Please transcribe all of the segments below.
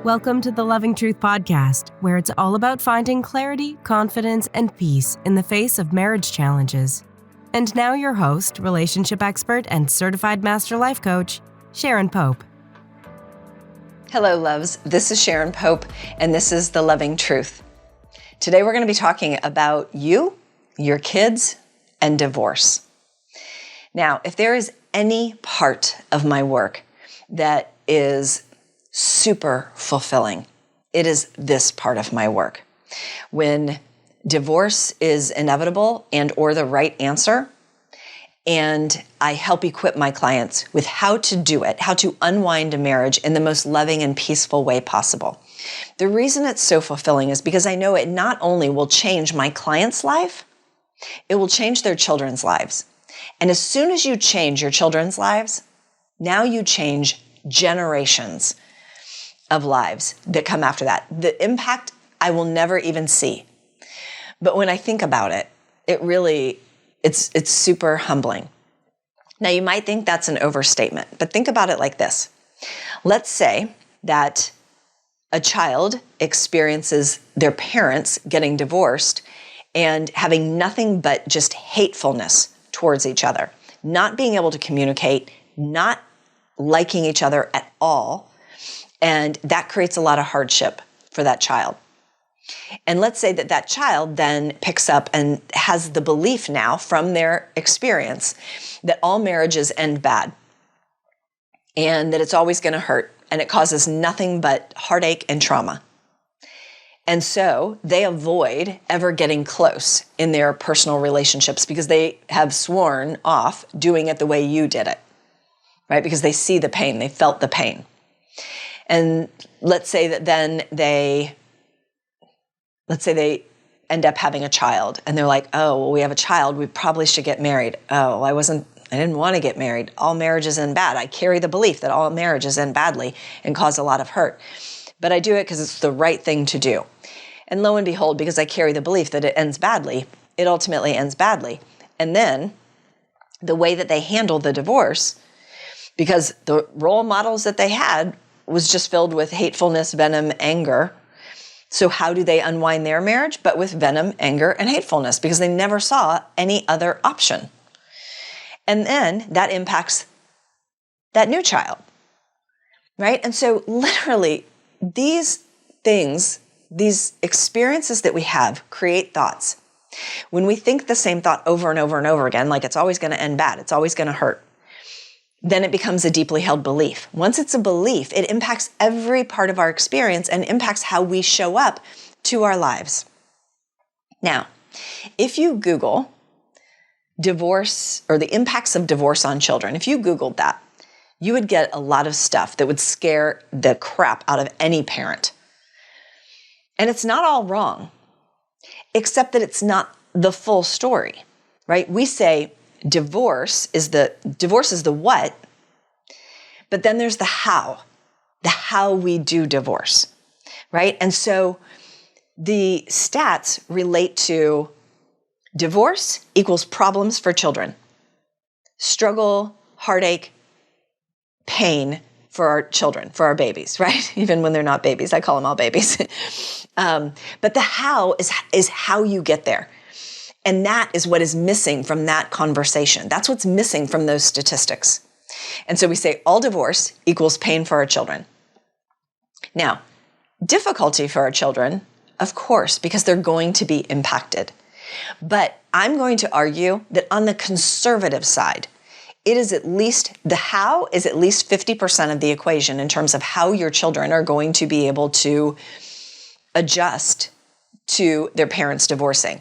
Welcome to the Loving Truth Podcast, where it's all about finding clarity, confidence, and peace in the face of marriage challenges. And now your host, relationship expert, and certified master life coach, Sharon Pope. Hello, loves. This is Sharon Pope, and this is The Loving Truth. Today we're going to be talking about you, your kids, and divorce. Now, if there is any part of my work that is super fulfilling, it is this part of my work. When divorce is inevitable and or the right answer, and I help equip my clients with how to do it, how to unwind a marriage in the most loving and peaceful way possible. The reason it's so fulfilling is because I know it not only will change my client's life, it will change their children's lives. And as soon as you change your children's lives, now you change generations of lives that come after that. The impact I will never even see. But when I think about it, it's super humbling. Now you might think that's an overstatement, but think about it like this. Let's say that a child experiences their parents getting divorced and having nothing but just hatefulness towards each other, not being able to communicate, not liking each other at all. And that creates a lot of hardship for that child. And let's say that that child then picks up and has the belief now from their experience that all marriages end bad and that it's always going to hurt and it causes nothing but heartache and trauma. And so they avoid ever getting close in their personal relationships because they have sworn off doing it the way you did it, right? Because they see the pain, they felt the pain. And let's say that then they end up having a child and they're like, oh, well, we have a child. We probably should get married. Oh, I didn't want to get married. All marriages end bad. I carry the belief that all marriages end badly and cause a lot of hurt. But I do it because it's the right thing to do. And lo and behold, because I carry the belief that it ends badly, it ultimately ends badly. And then the way that they handle the divorce, because the role models that they had was just filled with hatefulness, venom, anger. So how do they unwind their marriage? But with venom, anger, and hatefulness, because they never saw any other option. And then that impacts that new child, right? And so literally these things, these experiences that we have create thoughts. When we think the same thought over and over and over again, like it's always going to end bad, it's always going to hurt, then it becomes a deeply held belief. Once it's a belief, it impacts every part of our experience and impacts how we show up to our lives. Now, if you Google divorce or the impacts of divorce on children, if you Googled that, you would get a lot of stuff that would scare the crap out of any parent. And it's not all wrong, except that it's not the full story, right? We say divorce is the what, but then there's the how we do divorce, right? And so the stats relate to divorce equals problems for children, struggle, heartache, pain for our children, for our babies, right? Even when they're not babies, I call them all babies. But the how is how you get there. And that is what is missing from that conversation. That's what's missing from those statistics. And so we say all divorce equals pain for our children. Now, difficulty for our children, of course, because they're going to be impacted. But I'm going to argue that on the conservative side, it is at least, the how is at least 50% of the equation in terms of how your children are going to be able to adjust to their parents divorcing.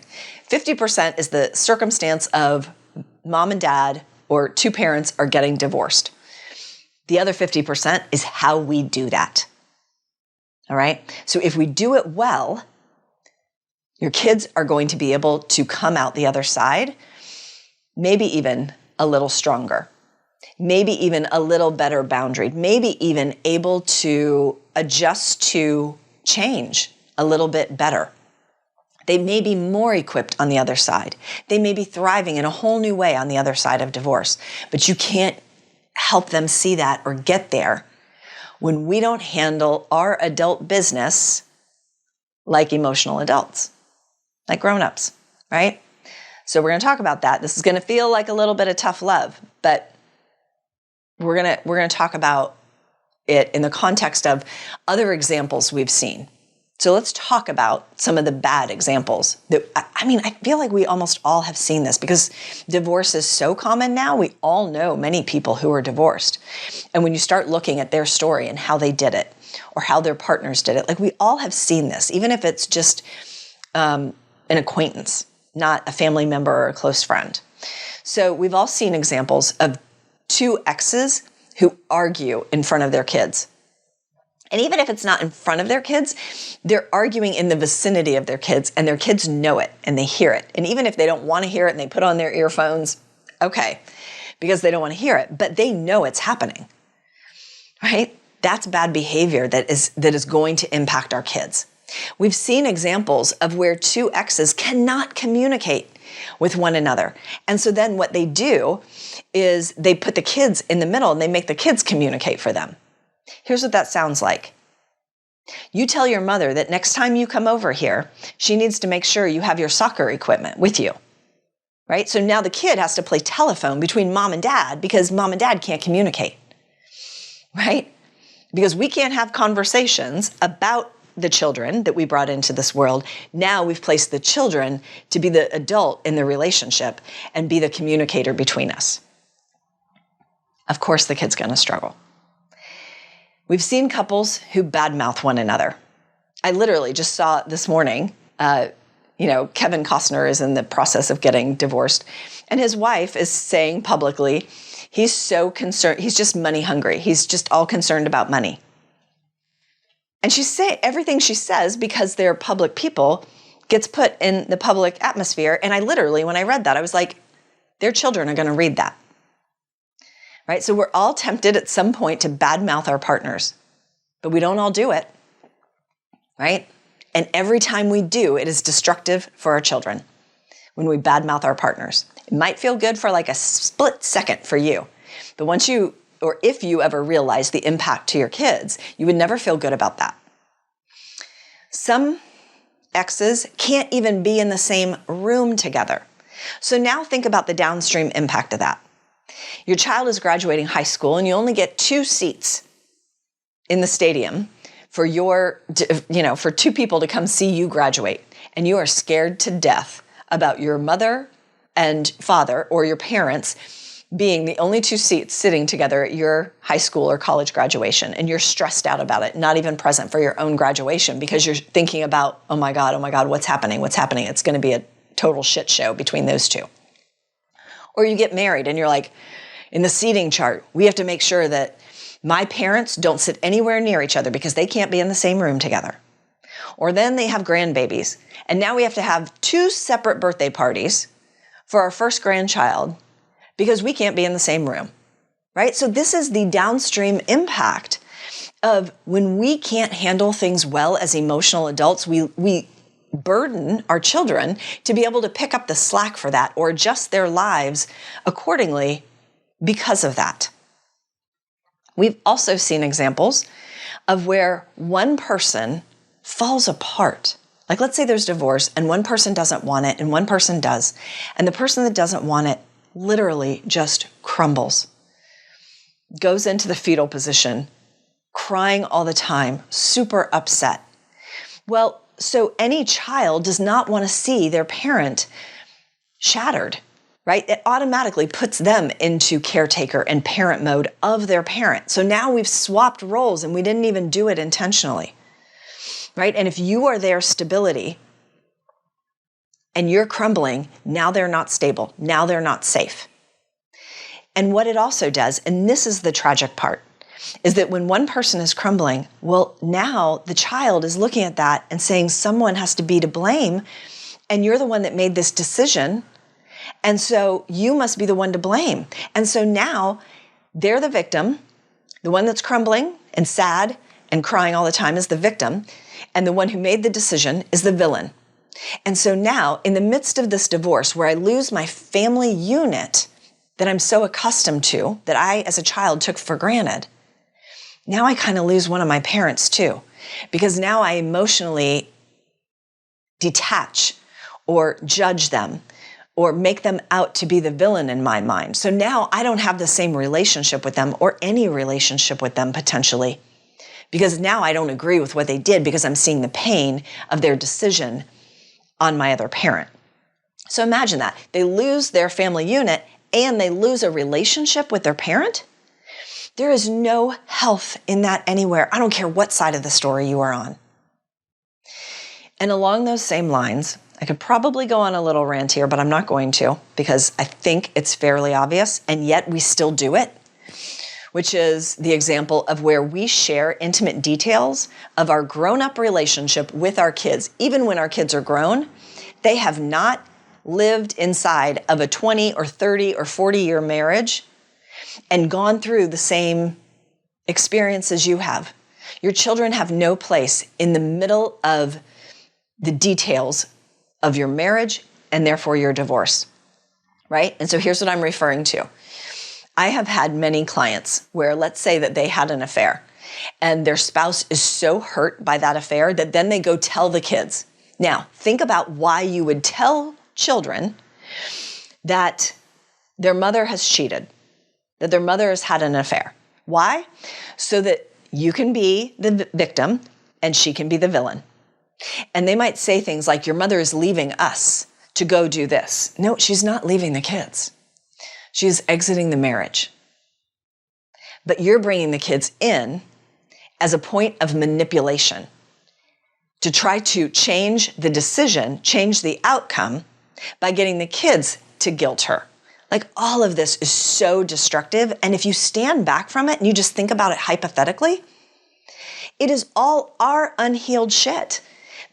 50% is the circumstance of mom and dad or two parents are getting divorced. The other 50% is how we do that. All right? So if we do it well, your kids are going to be able to come out the other side, maybe even a little stronger, maybe even a little better boundaried, maybe even able to adjust to change a little bit better. They may be more equipped on the other side. They may be thriving in a whole new way on the other side of divorce, but you can't help them see that or get there when we don't handle our adult business like emotional adults, like grown-ups, right? So we're going to talk about that. This is going to feel like a little bit of tough love, but we're going to talk about it in the context of other examples we've seen. So let's talk about some of the bad examples. I feel like we almost all have seen this because divorce is so common now. We all know many people who are divorced. And when you start looking at their story and how they did it or how their partners did it, like we all have seen this, even if it's just an acquaintance, not a family member or a close friend. So we've all seen examples of two exes who argue in front of their kids. And even if it's not in front of their kids, they're arguing in the vicinity of their kids, and their kids know it and they hear it. And even if they don't want to hear it and they put on their earphones, okay, because they don't want to hear it, but they know it's happening, right? That's bad behavior that is going to impact our kids. We've seen examples of where two exes cannot communicate with one another. And so then what they do is they put the kids in the middle and they make the kids communicate for them. Here's what that sounds like. You tell your mother that next time you come over here, she needs to make sure you have your soccer equipment with you, right? So now the kid has to play telephone between mom and dad because mom and dad can't communicate, right? Because we can't have conversations about the children that we brought into this world. Now we've placed the children to be the adult in the relationship and be the communicator between us. Of course, the kid's going to struggle. We've seen couples who badmouth one another. I literally just saw this morning, Kevin Costner is in the process of getting divorced, and his wife is saying publicly, he's so concerned, he's just money hungry. He's just all concerned about money. And everything she says, because they're public people, gets put in the public atmosphere. And I literally, when I read that, I was like, their children are going to read that. Right? So we're all tempted at some point to badmouth our partners, but we don't all do it, right? And every time we do, it is destructive for our children when we badmouth our partners. It might feel good for like a split second for you, but if you ever realize the impact to your kids, you would never feel good about that. Some exes can't even be in the same room together. So now think about the downstream impact of that. Your child is graduating high school and you only get 2 seats in the stadium for for 2 people to come see you graduate. And you are scared to death about your mother and father or your parents being the only 2 seats sitting together at your high school or college graduation. And you're stressed out about it, not even present for your own graduation because you're thinking about, oh my God, what's happening? It's going to be a total shit show between those 2. Or you get married and you're like, in the seating chart, we have to make sure that my parents don't sit anywhere near each other because they can't be in the same room together. Or then they have grandbabies. And now we have to have 2 separate birthday parties for our first grandchild because we can't be in the same room, right? So this is the downstream impact of when we can't handle things well as emotional adults, we burden our children to be able to pick up the slack for that or adjust their lives accordingly because of that. We've also seen examples of where one person falls apart. Like let's say there's divorce and one person doesn't want it and one person does. And the person that doesn't want it literally just crumbles, goes into the fetal position, crying all the time, super upset. Well, so any child does not want to see their parent shattered, right? It automatically puts them into caretaker and parent mode of their parent. So now we've swapped roles and we didn't even do it intentionally, right? And if you are their stability and you're crumbling, now they're not stable. Now they're not safe. And what it also does, and this is the tragic part, is that when one person is crumbling, well, now the child is looking at that and saying someone has to be to blame, and you're the one that made this decision, and so you must be the one to blame. And so now they're the victim, the one that's crumbling and sad and crying all the time is the victim, and the one who made the decision is the villain. And so now, in the midst of this divorce, where I lose my family unit that I'm so accustomed to, that I as a child took for granted, now I kind of lose one of my parents too, because now I emotionally detach or judge them or make them out to be the villain in my mind. So now I don't have the same relationship with them or any relationship with them potentially, because now I don't agree with what they did because I'm seeing the pain of their decision on my other parent. So imagine that. They lose their family unit and they lose a relationship with their parent. There is no health in that anywhere. I don't care what side of the story you are on. And along those same lines, I could probably go on a little rant here, but I'm not going to because I think it's fairly obvious, and yet we still do it, which is the example of where we share intimate details of our grown-up relationship with our kids. Even when our kids are grown, they have not lived inside of a 20 or 30 or 40-year marriage and gone through the same experiences you have. Your children have no place in the middle of the details of your marriage and therefore your divorce, right? And so here's what I'm referring to. I have had many clients where, let's say that they had an affair and their spouse is so hurt by that affair that then they go tell the kids. Now, think about why you would tell children that their mother has cheated, that their mother has had an affair. Why? So that you can be the victim and she can be the villain. And they might say things like, your mother is leaving us to go do this. No, she's not leaving the kids. She's exiting the marriage. But you're bringing the kids in as a point of manipulation to try to change the decision, change the outcome by getting the kids to guilt her. Like, all of this is so destructive. And if you stand back from it and you just think about it hypothetically, it is all our unhealed shit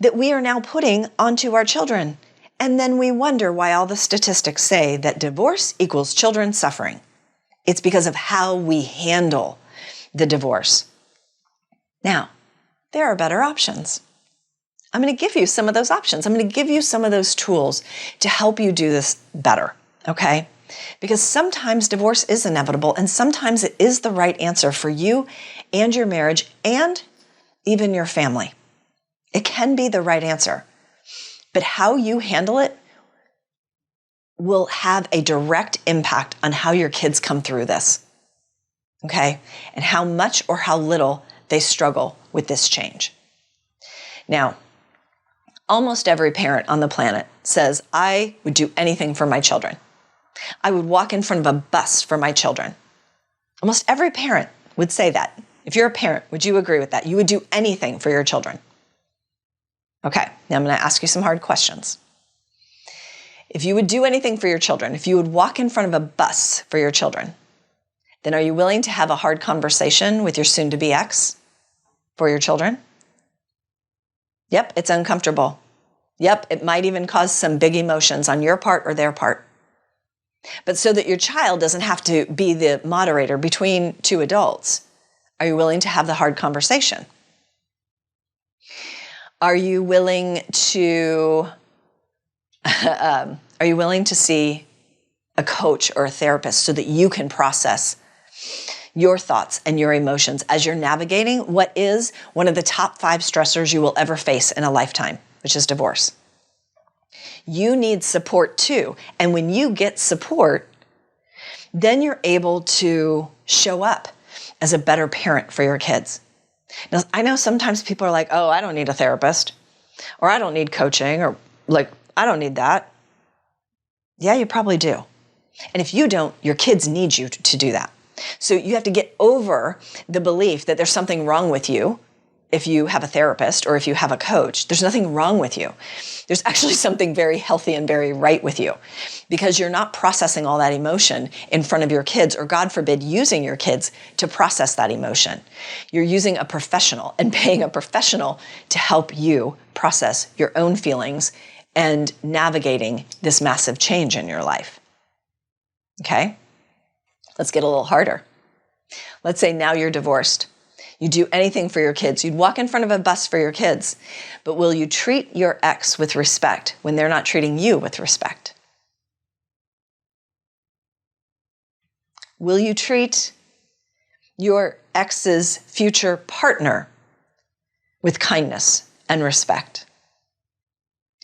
that we are now putting onto our children. And then we wonder why all the statistics say that divorce equals children suffering. It's because of how we handle the divorce. Now, there are better options. I'm going to give you some of those options. I'm going to give you some of those tools to help you do this better, okay? Because sometimes divorce is inevitable and sometimes it is the right answer for you and your marriage and even your family. It can be the right answer, but how you handle it will have a direct impact on how your kids come through this, okay? And how much or how little they struggle with this change. Now, almost every parent on the planet says, I would do anything for my children. I would walk in front of a bus for my children. Almost every parent would say that. If you're a parent, would you agree with that? You would do anything for your children. Okay, now I'm going to ask you some hard questions. If you would do anything for your children, if you would walk in front of a bus for your children, then are you willing to have a hard conversation with your soon-to-be ex for your children? Yep, it's uncomfortable. Yep, it might even cause some big emotions on your part or their part. But so that your child doesn't have to be the moderator between two adults, are you willing to have the hard conversation? Are you willing to see a coach or a therapist so that you can process your thoughts and your emotions as you're navigating what is one of the top 5 stressors you will ever face in a lifetime, which is divorce? You need support too. And when you get support, then you're able to show up as a better parent for your kids. Now, I know sometimes people are like, oh, I don't need a therapist, or I don't need coaching, or like, I don't need that. Yeah, you probably do. And if you don't, your kids need you to do that. So you have to get over the belief that there's something wrong with you if you have a therapist or if you have a coach. There's nothing wrong with you. There's actually something very healthy and very right with you, because you're not processing all that emotion in front of your kids, or God forbid, using your kids to process that emotion. You're using a professional and paying a professional to help you process your own feelings and navigating this massive change in your life. Okay? Let's get a little harder. Let's say now you're divorced. You do anything for your kids. You'd walk in front of a bus for your kids, but will you treat your ex with respect when they're not treating you with respect? Will you treat your ex's future partner with kindness and respect.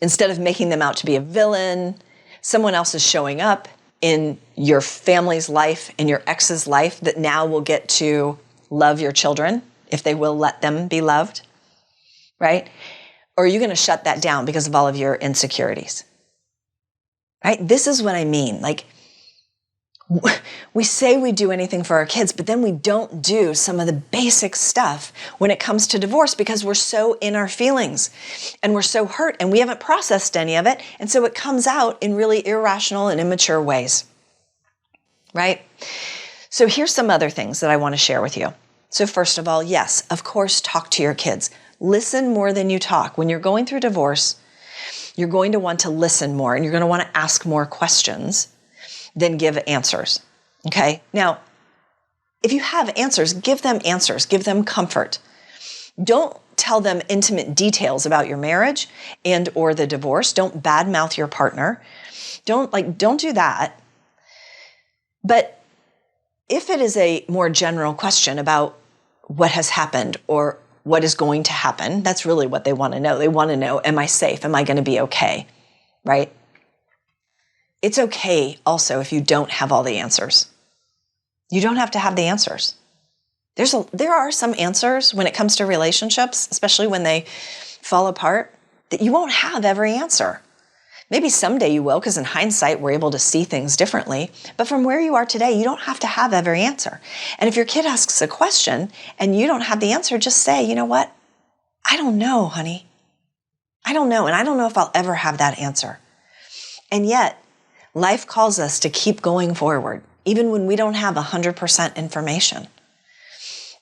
Instead of making them out to be a villain, someone else is showing up in your family's life, in your ex's life, that now will get to love your children, if they will let them be loved, right? Or are you going to shut that down because of all of your insecurities? Right? This is what I mean. Like, we say we do anything for our kids, but then we don't do some of the basic stuff when it comes to divorce because we're so in our feelings and we're so hurt and we haven't processed any of it. And so it comes out in really irrational and immature ways, right? So here's some other things that I want to share with you. So first of all, yes, of course, talk to your kids. Listen more than you talk. When you're going through divorce, you're going to want to listen more and you're going to want to ask more questions than give answers, okay? Now, if you have answers, give them answers, give them comfort. Don't tell them intimate details about your marriage and or the divorce. Don't badmouth your partner. Don't do that. But if it is a more general question about what has happened or what is going to happen, that's really what they want to know. They want to know, am I safe? Am I going to be okay? Right? It's okay also if you don't have all the answers. You don't have to have the answers. There are some answers when it comes to relationships, especially when they fall apart, that you won't have every answer. Maybe someday you will, because in hindsight, we're able to see things differently. But from where you are today, you don't have to have every answer. And if your kid asks a question and you don't have the answer, just say, you know what? I don't know, honey. I don't know. And I don't know if I'll ever have that answer. And yet, life calls us to keep going forward, even when we don't have 100% information.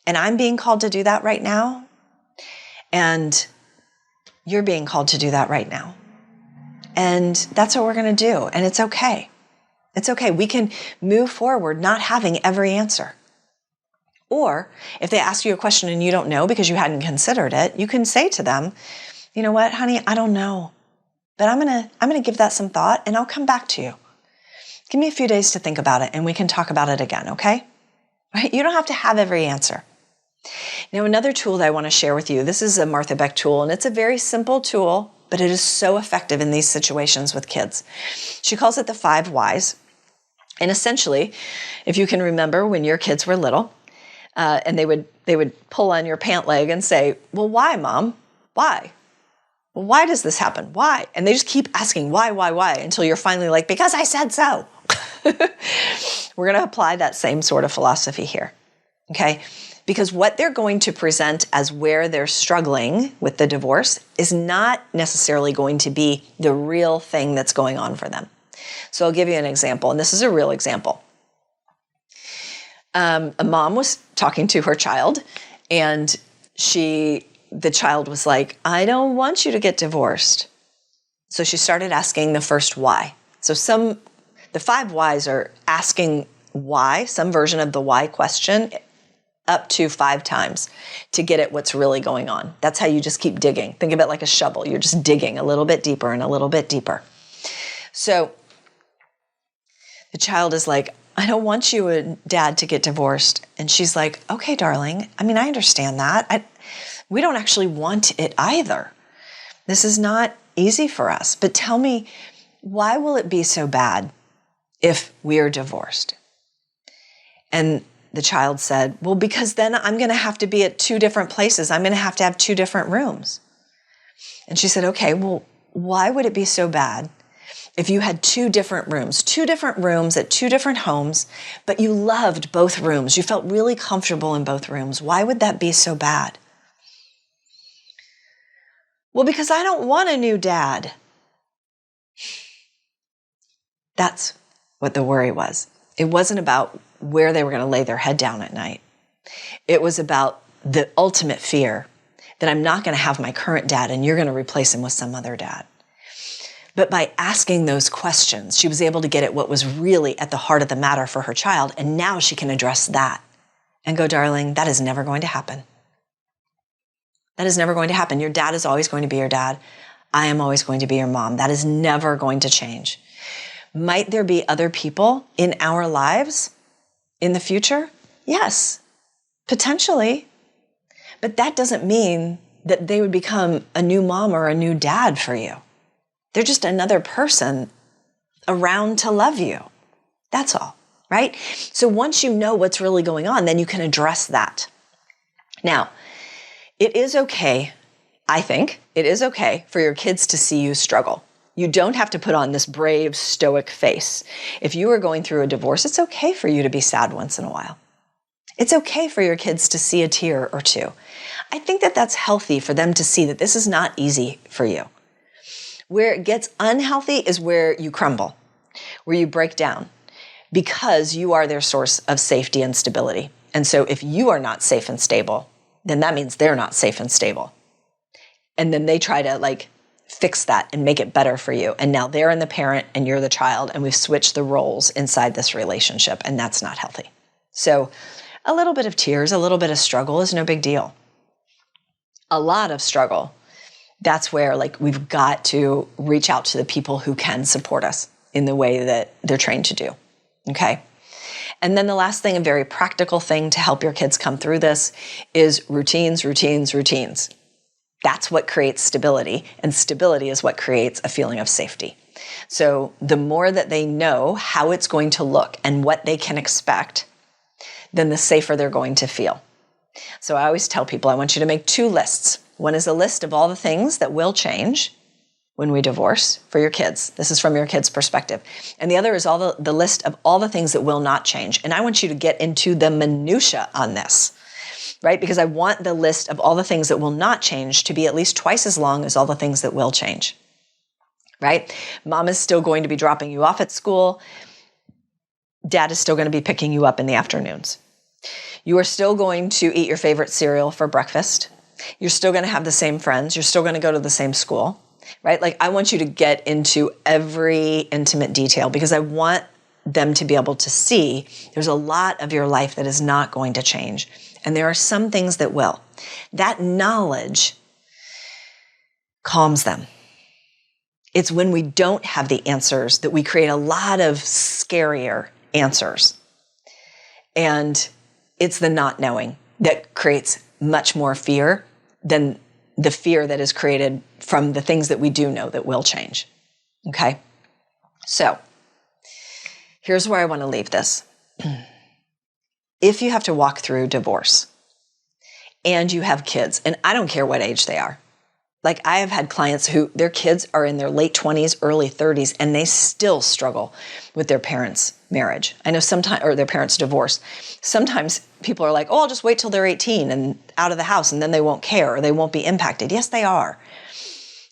And I'm being called to do that right now. And you're being called to do that right now. And that's what we're going to do. And it's okay. It's okay. We can move forward not having every answer. Or if they ask you a question and you don't know because you hadn't considered it, you can say to them, you know what, honey, I don't know. But I'm going to give that some thought and I'll come back to you. Give me a few days to think about it and we can talk about it again, okay? Right? You don't have to have every answer. Now, another tool that I want to share with you, this is a Martha Beck tool, and it's a very simple tool, but it is so effective in these situations with kids. She calls it the 5 whys. And essentially, if you can remember when your kids were little, and they would pull on your pant leg and say, well, why, Mom? Why? Well, why does this happen? Why? And they just keep asking why, until you're finally like, because I said so. We're going to apply that same sort of philosophy here, okay? Because what they're going to present as where they're struggling with the divorce is not necessarily going to be the real thing that's going on for them. So I'll give you an example, and this is a real example. A mom was talking to her child, and the child was like, I don't want you to get divorced. So she started asking the first why. So the 5 whys are asking why, some version of the why question, up to 5 times to get at what's really going on. That's how you just keep digging. Think of it like a shovel. You're just digging a little bit deeper and a little bit deeper. So the child is like, I don't want you and Dad to get divorced. And she's like, okay, darling. I mean, I understand that. We don't actually want it either. This is not easy for us. But tell me, why will it be so bad if we're divorced? And the child said, well, because then I'm going to have to be at 2 different places. I'm going to have 2 different rooms. And she said, okay, well, why would it be so bad if you had 2 different rooms at 2 different homes, but you loved both rooms? You felt really comfortable in both rooms. Why would that be so bad? Well, because I don't want a new dad. That's what the worry was. It wasn't about where they were going to lay their head down at night. It was about the ultimate fear that I'm not going to have my current dad and you're going to replace him with some other dad. But by asking those questions, she was able to get at what was really at the heart of the matter for her child, and now she can address that and go, darling, that is never going to happen. That is never going to happen. Your dad is always going to be your dad. I am always going to be your mom. That is never going to change. Might there be other people in our lives in the future? Yes. Potentially. But that doesn't mean that they would become a new mom or a new dad for you. They're just another person around to love you. That's all, right? So once you know what's really going on, then you can address that. Now, it is okay, I think, it is okay for your kids to see you struggle. You don't have to put on this brave, stoic face. If you are going through a divorce, it's okay for you to be sad once in a while. It's okay for your kids to see a tear or two. I think that that's healthy for them to see that this is not easy for you. Where it gets unhealthy is where you crumble, where you break down, because you are their source of safety and stability. And so if you are not safe and stable, then that means they're not safe and stable. And then they try to fix that and make it better for you. And now they're in the parent and you're the child, and we've switched the roles inside this relationship, and that's not healthy. So a little bit of tears, a little bit of struggle is no big deal. A lot of struggle, that's where we've got to reach out to the people who can support us in the way that they're trained to do. Okay? And then the last thing, a very practical thing to help your kids come through this, is routines, routines, routines. That's what creates stability, and stability is what creates a feeling of safety. So the more that they know how it's going to look and what they can expect, then the safer they're going to feel. So I always tell people, I want you to make 2 lists. One is a list of all the things that will change when we divorce for your kids. This is from your kids' perspective. And the other is all the list of all the things that will not change. And I want you to get into the minutia on this, right? Because I want the list of all the things that will not change to be at least twice as long as all the things that will change, right? Mom is still going to be dropping you off at school. Dad is still going to be picking you up in the afternoons. You are still going to eat your favorite cereal for breakfast. You're still going to have the same friends. You're still going to go to the same school, right? I want you to get into every intimate detail, because I want them to be able to see there's a lot of your life that is not going to change. And there are some things that will. That knowledge calms them. It's when we don't have the answers that we create a lot of scarier answers. And it's the not knowing that creates much more fear than the fear that is created from the things that we do know that will change. Okay? So, here's where I want to leave this. If you have to walk through divorce and you have kids, and I don't care what age they are, I have had clients who their kids are in their late 20s, early 30s, and they still struggle with their parents' marriage. I know sometimes, or their parents' divorce. Sometimes people are like, oh, I'll just wait till they're 18 and out of the house, and then they won't care, or they won't be impacted. Yes, they are.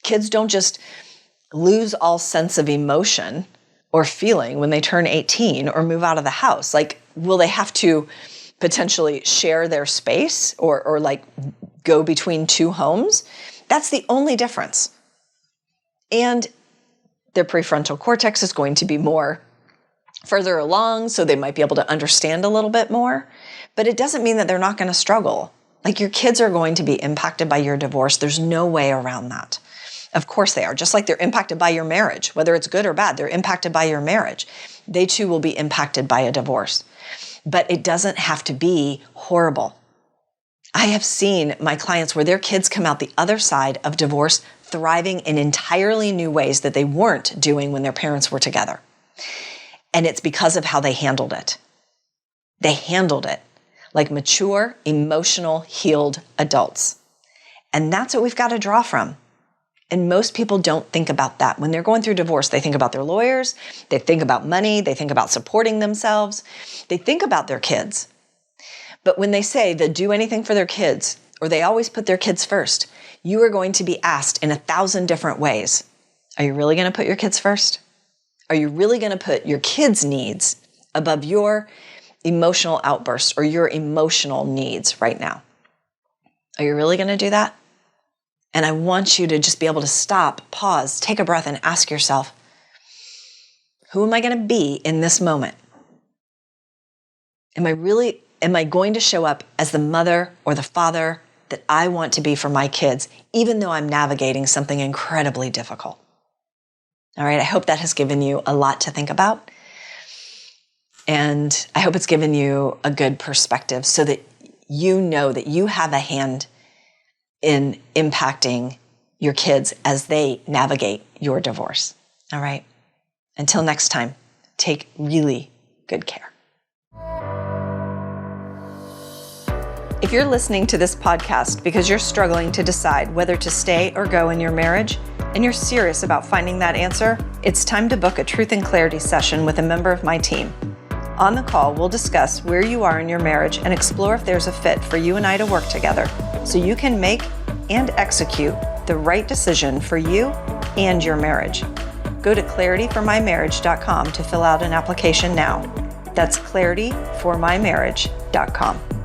Kids don't just lose all sense of emotion or feeling when they turn 18 or move out of the house. Will they have to potentially share their space or go between 2 homes? That's the only difference. And their prefrontal cortex is going to be more further along, so they might be able to understand a little bit more. But it doesn't mean that they're not going to struggle. Your kids are going to be impacted by your divorce. There's no way around that. Of course they are. Just like they're impacted by your marriage, whether it's good or bad, they're impacted by your marriage. They too will be impacted by a divorce. But it doesn't have to be horrible. I have seen my clients where their kids come out the other side of divorce thriving in entirely new ways that they weren't doing when their parents were together. And it's because of how they handled it. They handled it like mature, emotional, healed adults. And that's what we've got to draw from. And most people don't think about that. When they're going through divorce, they think about their lawyers, they think about money, they think about supporting themselves, they think about their kids. But when they say they'll do anything for their kids, or they always put their kids first, you are going to be asked in 1,000 different ways, are you really going to put your kids first? Are you really going to put your kids' needs above your emotional outbursts or your emotional needs right now? Are you really going to do that? And I want you to just be able to stop, pause, take a breath, and ask yourself, who am I going to be in this moment? Am I going to show up as the mother or the father that I want to be for my kids, even though I'm navigating something incredibly difficult? All right, I hope that has given you a lot to think about. And I hope it's given you a good perspective so that you know that you have a hand in impacting your kids as they navigate your divorce. All right? Until next time, take really good care. If you're listening to this podcast because you're struggling to decide whether to stay or go in your marriage, and you're serious about finding that answer, it's time to book a Truth and Clarity session with a member of my team. On the call, we'll discuss where you are in your marriage and explore if there's a fit for you and I to work together so you can make and execute the right decision for you and your marriage. Go to clarityformymarriage.com to fill out an application now. That's clarityformymarriage.com.